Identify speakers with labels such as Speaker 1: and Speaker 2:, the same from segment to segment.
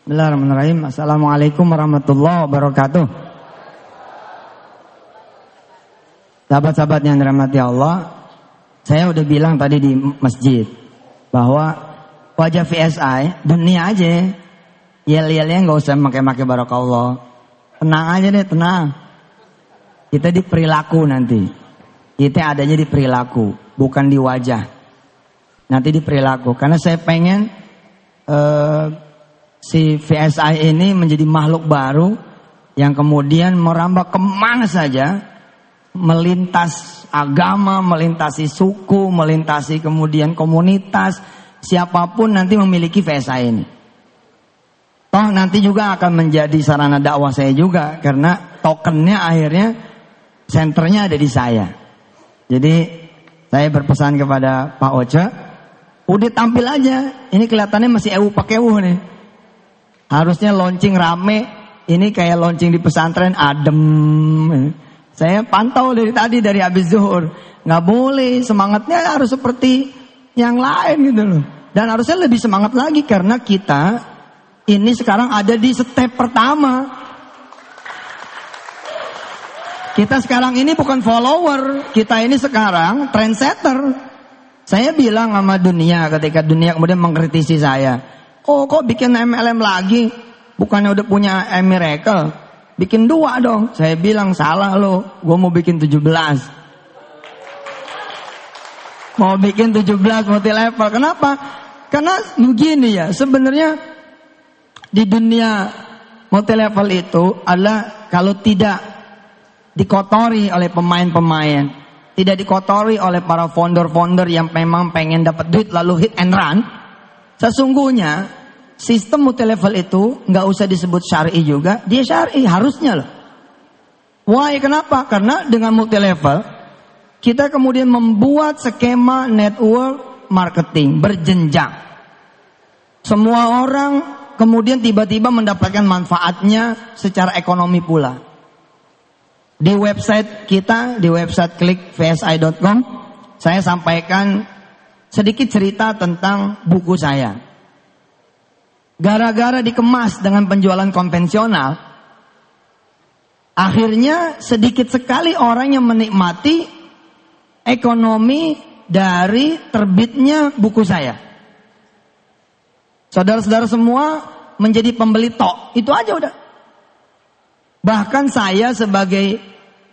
Speaker 1: Bismillahirrahmanirrahim. Assalamualaikum warahmatullahi wabarakatuh. Sahabat-sahabat yang dirahmati Allah, saya udah bilang tadi di masjid bahwa wajah VSI dunia aja, yel-yelnya nggak usah pakai barakallah. Tenang aja deh, tenang. Kita di perilaku nanti. Kita adanya di perilaku, bukan di wajah. Nanti di perilaku. Karena saya pengen si VSI ini menjadi makhluk baru yang kemudian merambah kemana saja, melintas agama, melintasi suku, melintasi kemudian komunitas, siapapun nanti memiliki VSI ini. Toh nanti juga akan menjadi sarana dakwah saya juga, karena tokennya akhirnya senternya ada di saya. Jadi saya berpesan kepada Pak Oce, udah tampil aja. Ini kelihatannya masih pakai nih. Harusnya launching rame, ini kayak launching di pesantren adem. Saya pantau dari tadi, dari habis zuhur. Nggak boleh, semangatnya harus seperti yang lain gitu loh. Dan harusnya lebih semangat lagi karena kita ini sekarang ada di step pertama. Kita sekarang ini bukan follower, kita ini sekarang trendsetter. Saya bilang sama dunia ketika dunia kemudian mengkritisi saya. Oh kok bikin MLM lagi? Bukannya udah punya Miracle? Bikin 2 dong. Saya bilang salah lo. Gue mau bikin 17. Mau bikin 17 multi level. Kenapa? Karena begini ya. Sebenarnya di dunia multi level itu adalah kalau tidak dikotori oleh pemain-pemain, tidak dikotori oleh para founder-founder yang memang pengen dapat duit lalu hit and run. Sesungguhnya sistem multi level itu nggak usah disebut syar'i juga, dia syar'i harusnya loh. Why? Kenapa? Karena dengan multi level kita kemudian membuat skema network marketing berjenjang. Semua orang kemudian tiba-tiba mendapatkan manfaatnya secara ekonomi pula. Di website kita, di website klikvsi.com, saya sampaikan sedikit cerita tentang buku saya. Gara-gara dikemas dengan penjualan konvensional, akhirnya sedikit sekali orang yang menikmati ekonomi dari terbitnya buku saya. Saudara-saudara semua menjadi pembeli tok, itu aja udah. Bahkan saya sebagai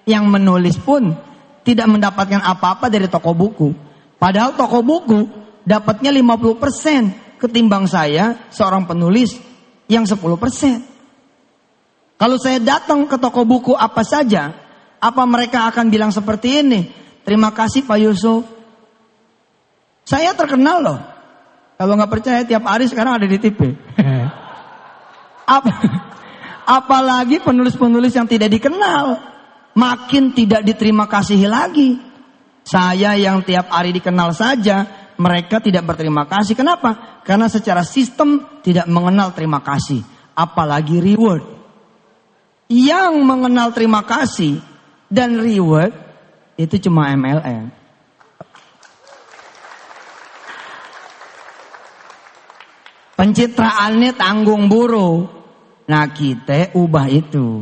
Speaker 1: yang menulis pun tidak mendapatkan apa-apa dari toko buku. Padahal toko buku dapatnya 50% ketimbang saya seorang penulis yang 10%. Kalau saya datang ke toko buku apa saja, apa mereka akan bilang seperti ini? Terima kasih Pak Yusuf. Saya terkenal loh. Kalau nggak percaya tiap hari sekarang ada di TV. Apalagi penulis-penulis yang tidak dikenal, makin tidak diterima kasih lagi. Saya yang tiap hari dikenal saja, mereka tidak berterima kasih. Kenapa? Karena secara sistem tidak mengenal terima kasih, apalagi reward. Yang mengenal terima kasih dan reward itu cuma MLM. Pencitraannya tanggung buruh. Nah kita ubah itu.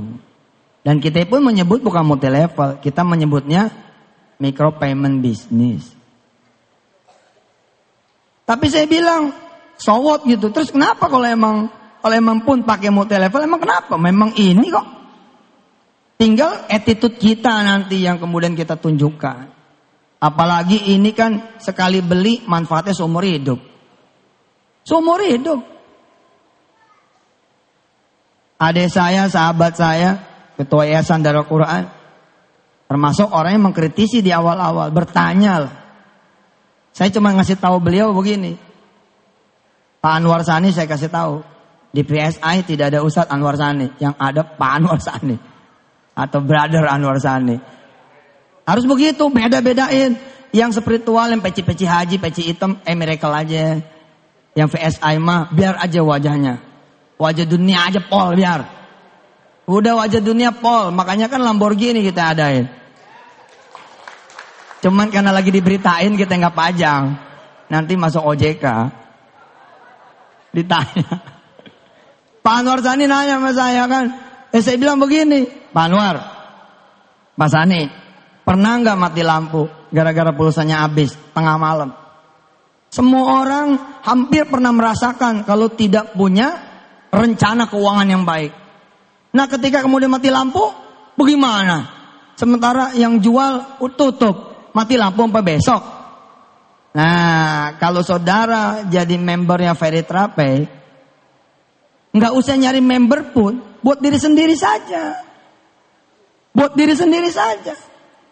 Speaker 1: Dan kita pun menyebut bukan multi level, kita menyebutnya micro payment business. Tapi saya bilang so what gitu. Terus kenapa kalau emang pun pakai multi level, emang kenapa? Memang ini kok. Tinggal attitude kita nanti yang kemudian kita tunjukkan. Apalagi ini kan sekali beli manfaatnya seumur hidup. Seumur hidup. Adik saya, sahabat saya, ketua Yayasan Darul Quran, termasuk orang yang mengkritisi di awal-awal, bertanya lah. Saya cuma ngasih tahu beliau begini. Pak Anwar Sani saya kasih tahu. Di PSI tidak ada Ustadz Anwar Sani. Yang ada Pak Anwar Sani. Atau Brother Anwar Sani. Harus begitu, beda-bedain. Yang spiritual, yang peci-peci haji, peci hitam, miracle aja. Yang VSI mah, biar aja wajahnya. Wajah dunia aja pol, biar. Udah wajah dunia pol, makanya kan Lamborghini kita adain. Cuman karena lagi diberitain kita nggak pajang. Nanti masuk OJK. Ditanya. Pak Anwar Sani nanya sama saya kan. Saya bilang begini, Pak Anwar, Pak Sani, pernah nggak mati lampu gara-gara pulsanya habis tengah malam? Semua orang hampir pernah merasakan kalau tidak punya rencana keuangan yang baik. Nah ketika kemudian mati lampu, bagaimana? Sementara yang jual tutup, mati lampu sampai besok. Nah kalau saudara jadi membernya Ferry Trapey, nggak usah nyari member pun, buat diri sendiri saja. Buat diri sendiri saja.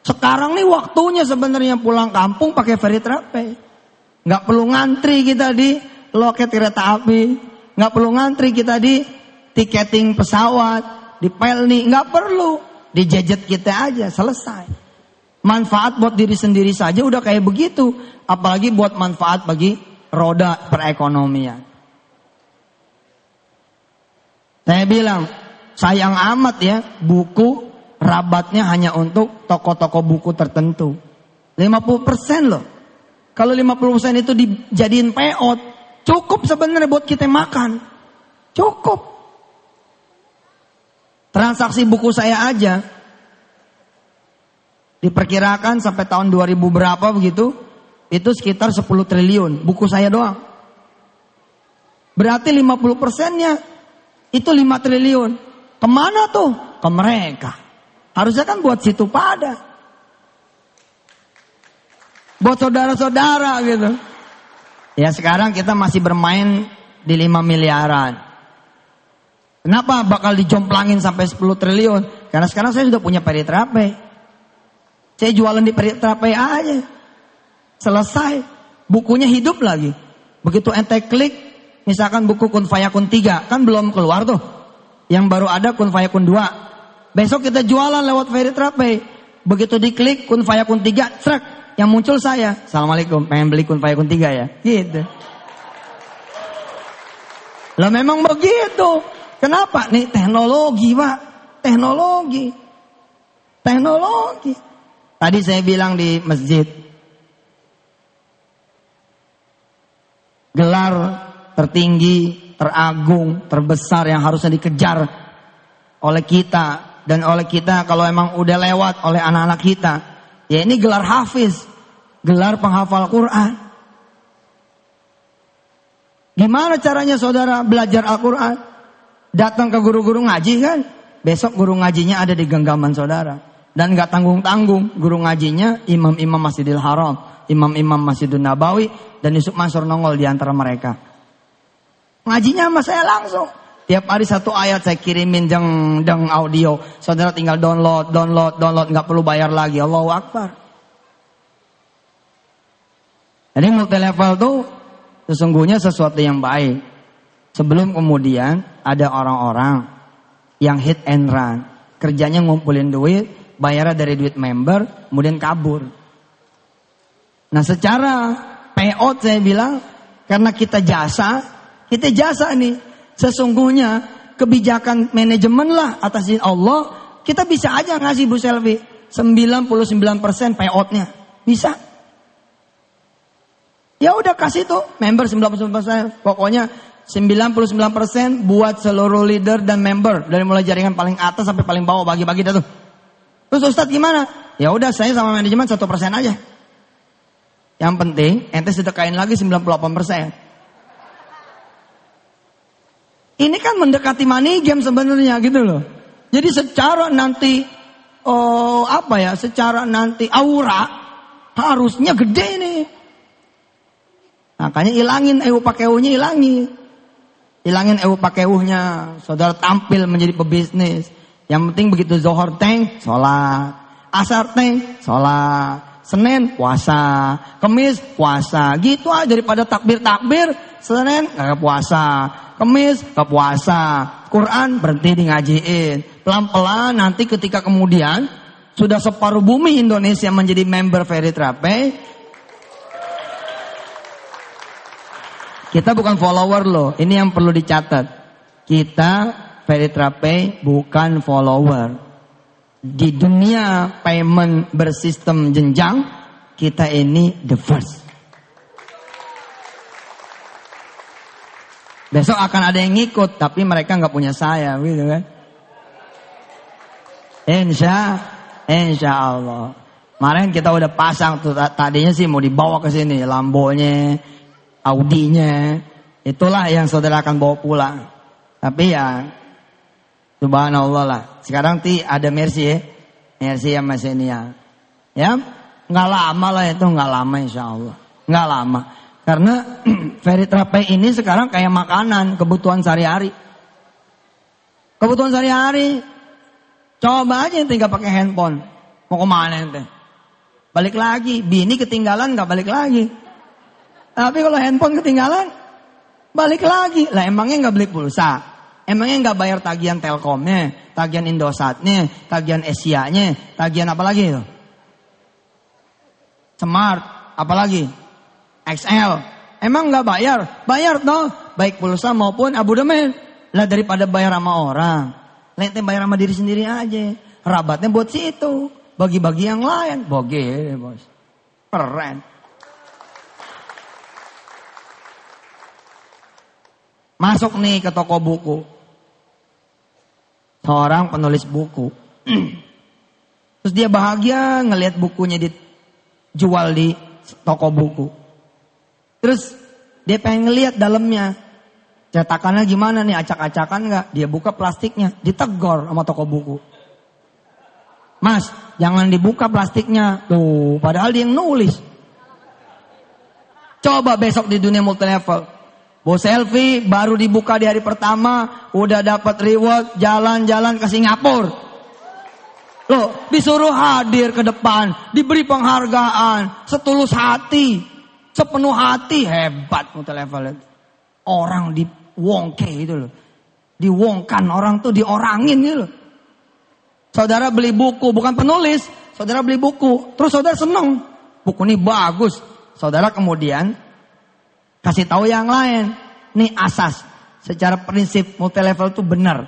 Speaker 1: Sekarang nih waktunya sebenarnya pulang kampung pakai Ferry Trapey. Nggak perlu ngantri kita di loket kereta api, nggak perlu ngantri kita di tiketing pesawat, di Pelni, nggak perlu, di gadget kita aja selesai. Manfaat buat diri sendiri saja udah kayak begitu, apalagi buat manfaat bagi roda perekonomian. Saya bilang, sayang amat ya, buku rabatnya hanya untuk toko-toko buku tertentu. 50% loh. Kalau 50% itu dijadiin peot, cukup sebenarnya buat kita makan. Cukup. Transaksi buku saya aja diperkirakan sampai tahun 2000 berapa begitu, itu sekitar 10 triliun buku saya doang. Berarti 50%-nya itu 5 triliun. Kemana tuh? Ke mereka. Harusnya kan buat situ pada. Buat saudara-saudara gitu. Ya sekarang kita masih bermain di 5 miliaran. Kenapa bakal dijomplangin sampai 10 triliun? Karena sekarang saya sudah punya Ferry Trapey. Saya jualan di Ferry Trapey aja. Selesai. Bukunya hidup lagi. Begitu ente klik, misalkan buku Kun Fayakun 3, kan belum keluar tuh. Yang baru ada Kun Fayakun 2. Besok kita jualan lewat Ferry Trapey. Begitu diklik Kun Fayakun 3, trek. Yang muncul saya, Assalamualaikum, pengen beli Kun Fayakun 3 ya? Gitu. Lah memang begitu. Kenapa? Nih teknologi Pak. Teknologi. Tadi saya bilang di masjid. Gelar tertinggi, teragung, terbesar yang harusnya dikejar oleh kita. Dan oleh kita kalau emang udah lewat oleh anak-anak kita. Ya ini gelar hafiz, gelar penghafal Quran. Gimana caranya saudara belajar Al-Quran? Datang ke guru-guru ngaji kan? Besok guru ngajinya ada di genggaman saudara. Dan gak tanggung-tanggung, guru ngajinya imam-imam Masjidil Haram, imam-imam Masjidun Nabawi, dan Yusuf Mansur nongol di antara mereka. Ngajinya sama saya langsung. Tiap hari 1 ayat saya kirimin deng audio. Saudara tinggal download. Nggak perlu bayar lagi. Allahu Akbar. Jadi multi level tuh sesungguhnya sesuatu yang baik. Sebelum kemudian ada orang-orang yang hit and run. Kerjanya ngumpulin duit, bayarnya dari duit member, kemudian kabur. Nah secara payout saya bilang, karena kita jasa nih. Sesungguhnya kebijakan manajemen lah atas izin Allah, kita bisa aja ngasih Bu Selvi 99% payoutnya. Bisa. Ya udah kasih tuh member 99%. Pokoknya 99% buat seluruh leader dan member. Dari mulai jaringan paling atas sampai paling bawah, bagi-bagi dah tuh. Terus Ustadz gimana? Ya udah saya sama manajemen 1% aja. Yang penting ente sedekain lagi 98%. Ini kan mendekati money game sebenarnya gitu loh. Jadi secara nanti secara nanti aura harusnya gede nih. Makanya ilangin pakeuhnya ilangin. Hilangin pakeuhnya. Saudara tampil menjadi pebisnis. Yang penting begitu Zohor teng, sholat. Asar teng, sholat. Senin puasa. Kemis puasa. Gitu aja daripada takbir-takbir. Senin gak puasa. Kemis ke puasa, Quran berhenti di ngajiin. Pelan-pelan nanti ketika kemudian sudah separuh bumi Indonesia menjadi member Ferry Trapey. Kita bukan follower loh, ini yang perlu dicatat. Kita Ferry Trapey bukan follower. Di dunia payment bersistem jenjang, kita ini the first. Besok akan ada yang ngikut, tapi mereka nggak punya saya, gitu kan? Insya Allah. Kemarin kita udah pasang tuh, tadinya sih mau dibawa ke sini, Lambonya, Audinya, itulah yang saudara akan bawa pulang. Tapi ya, subhanallah lah. Sekarang ada Mercy ya, Mercy sama Xenia. Ya, nggak lama lah itu, nggak lama insya Allah, nggak lama. Karena Feritrape ini sekarang kayak makanan, kebutuhan sehari-hari. Kebutuhan sehari-hari. Coba aja ente gak pakai handphone. Mau kemana ente? Balik lagi. Bini ketinggalan gak balik lagi. Tapi kalau handphone ketinggalan, balik lagi. Lah emangnya gak beli pulsa? Emangnya gak bayar tagihan Telkomnya, tagihan Indosatnya, tagihan Asianya, tagihan apa lagi itu? Smart, apa lagi? XL, emang nggak bayar? Bayar toh, baik pulsa maupun abodemen. Lah daripada bayar sama orang, lente bayar sama diri sendiri aja. Rabatnya buat situ, bagi-bagi yang lain. Boge, bos, keren. Masuk nih ke toko buku, seorang penulis buku. Terus dia bahagia ngelihat bukunya dijual di toko buku. Terus dia pengen ngeliat dalamnya, cetakannya gimana nih, acak-acakan nggak? Dia buka plastiknya, ditegor sama toko buku. Mas, jangan dibuka plastiknya, tuh. Padahal dia yang nulis. Coba besok di dunia multilevel, Bos Selfie baru dibuka di hari pertama, udah dapat reward, jalan-jalan ke Singapura. Loh, disuruh hadir ke depan, diberi penghargaan, setulus hati. Sepenuh hati, hebat multilevel itu. Orang diwongke itu loh. Diwongkan, orang tuh diorangin gitu loh. Saudara beli buku, bukan penulis. Saudara beli buku, terus saudara seneng. Buku ini bagus. Saudara kemudian kasih tahu yang lain. Nih asas. Secara prinsip multilevel itu benar.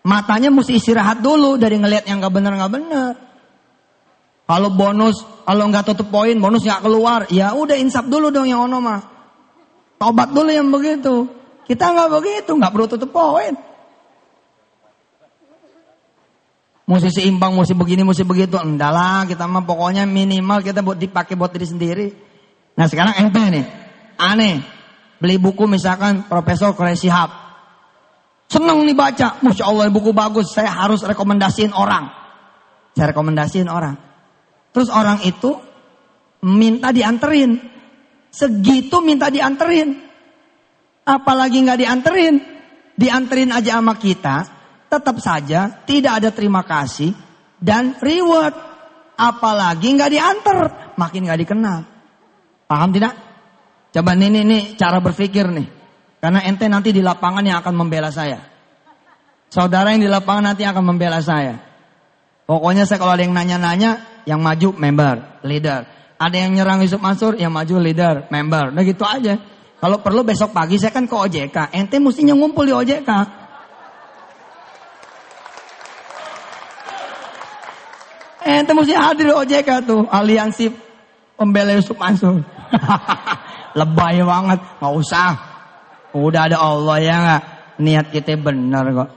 Speaker 1: Matanya mesti istirahat dulu dari ngelihat yang gak benar-gak benar. Kalau bonus, kalau nggak tutup poin, bonus nggak keluar, ya udah insaf dulu dong yang ono mah. Tobat dulu yang begitu. Kita nggak begitu, nggak perlu tutup poin. Mesti seimbang, mesti begini, mesti begitu. Enggak lah, kita mah pokoknya minimal kita buat dipakai buat diri sendiri. Nah sekarang ente nih, aneh, beli buku misalkan Profesor Quraish Shihab. Seneng nih baca, Masya Allah buku bagus, saya harus rekomendasiin orang. Saya rekomendasiin orang. Terus orang itu minta dianterin. Segitu minta dianterin. Apalagi nggak dianterin. Dianterin aja sama kita. Tetap saja tidak ada terima kasih dan reward. Apalagi nggak dianter. Makin nggak dikenal. Paham tidak? Coba nih cara berpikir nih. Karena ente nanti di lapangan yang akan membela saya. Saudara yang di lapangan nanti akan membela saya. Pokoknya saya kalau ada yang nanya-nanya, yang maju member, leader. Ada yang nyerang Yusuf Mansur, yang maju leader, member. Nah gitu aja. Kalau perlu besok pagi saya kan ke OJK. Ente mestinya ngumpul di OJK. Ente mesti hadir di OJK tuh. Aliansi pembela Yusuf Mansur. Lebay banget. Gak usah. Udah ada Allah ya gak? Niat kita benar kok.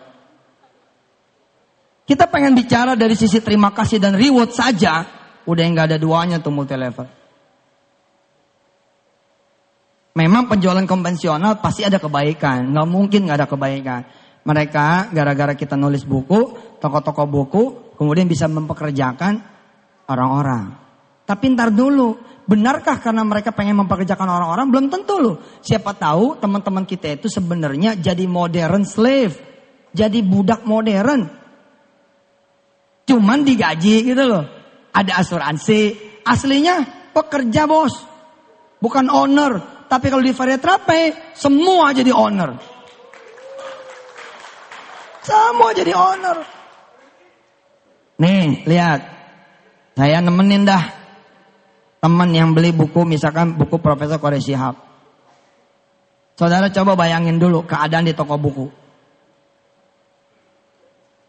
Speaker 1: Kita pengen bicara dari sisi terima kasih dan reward saja, udah nggak ada duanya tuh multilevel. Memang penjualan konvensional pasti ada kebaikan, nggak mungkin nggak ada kebaikan. Mereka gara-gara kita nulis buku, toko-toko buku, kemudian bisa mempekerjakan orang-orang. Tapi ntar dulu, benarkah karena mereka pengen mempekerjakan orang-orang? Belum tentu loh. Siapa tahu teman-teman kita itu sebenarnya jadi modern slave, jadi budak modern. Cuman digaji gitu loh. Ada asuransi. Aslinya pekerja bos. Bukan owner. Tapi kalau di Feritrape, semua jadi owner. Semua jadi owner. Nih, lihat. Saya nemenin dah. Teman yang beli buku, misalkan buku Profesor Quraish Shihab. Saudara coba bayangin dulu keadaan di toko buku.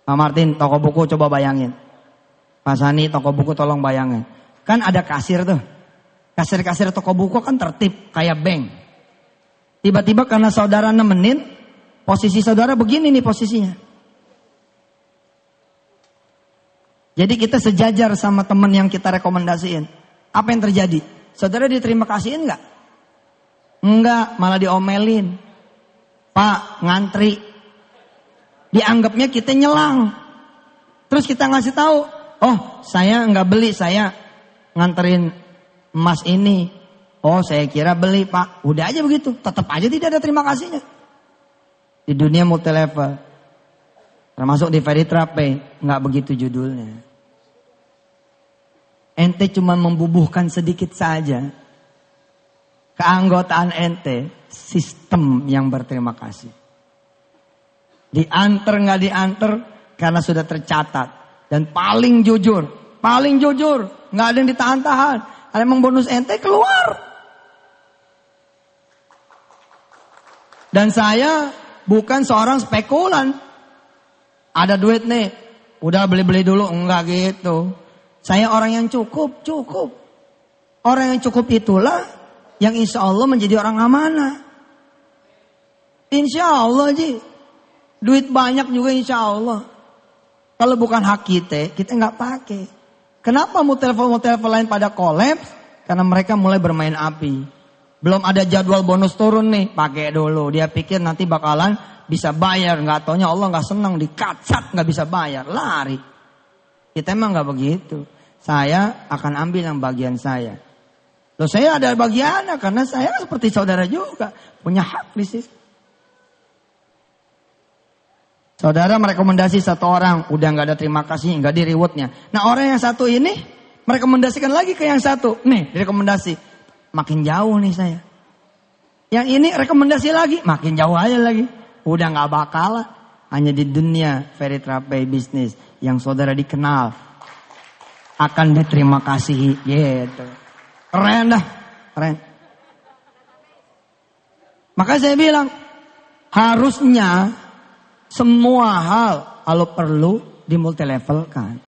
Speaker 1: Pak Martin, toko buku coba bayangin. Pak Sani, toko buku tolong bayangin. Kan ada kasir tuh. Kasir-kasir toko buku kan tertib kayak bank. Tiba-tiba karena saudara nemenin, posisi saudara begini nih posisinya. Jadi kita sejajar sama teman yang kita rekomendasiin. Apa yang terjadi? Saudara diterima kasihin nggak? Enggak, malah diomelin. Pak, ngantri. Dianggapnya kita nyelang. Terus kita ngasih tahu, oh saya nggak beli, saya nganterin emas ini. Oh saya kira beli Pak. Udah aja begitu, tetap aja tidak ada terima kasihnya. Di dunia multi level, termasuk di Veritrape, nggak begitu judulnya. Ente cuma membubuhkan sedikit saja. Keanggotaan ente, sistem yang berterima kasih. Diantar nggak diantar, karena sudah tercatat. Dan paling jujur, nggak ada yang ditahan-tahan. Ada yang bonus ente keluar. Dan saya bukan seorang spekulan. Ada duit nih, udah beli-beli dulu, enggak gitu. Saya orang yang cukup. Orang yang cukup itulah yang insya Allah menjadi orang amanah. Insya Allah Ji. Duit banyak juga insya Allah. Kalau bukan hak kita nggak pakai. Kenapa multi-level lain pada kolaps? Karena mereka mulai bermain api. Belum ada jadwal bonus turun nih, pakai dulu. Dia pikir nanti bakalan bisa bayar. Nggak taunya Allah nggak senang, dikacat nggak bisa bayar, lari. Kita emang nggak begitu. Saya akan ambil yang bagian saya. Loh saya ada bagiannya karena saya seperti saudara juga. Punya hak di situ. Saudara merekomendasi satu orang. Udah gak ada terima kasih, gak di rewardnya. Nah orang yang satu ini merekomendasikan lagi ke yang satu. Nih direkomendasi. Makin jauh nih saya. Yang ini rekomendasi lagi. Makin jauh aja lagi. Udah gak bakal. Hanya di dunia Veritrape bisnis. Yang saudara dikenal. Akan diterima kasih gitu. Keren dah, keren. Maka saya bilang, harusnya semua hal kalau perlu dimultilevelkan.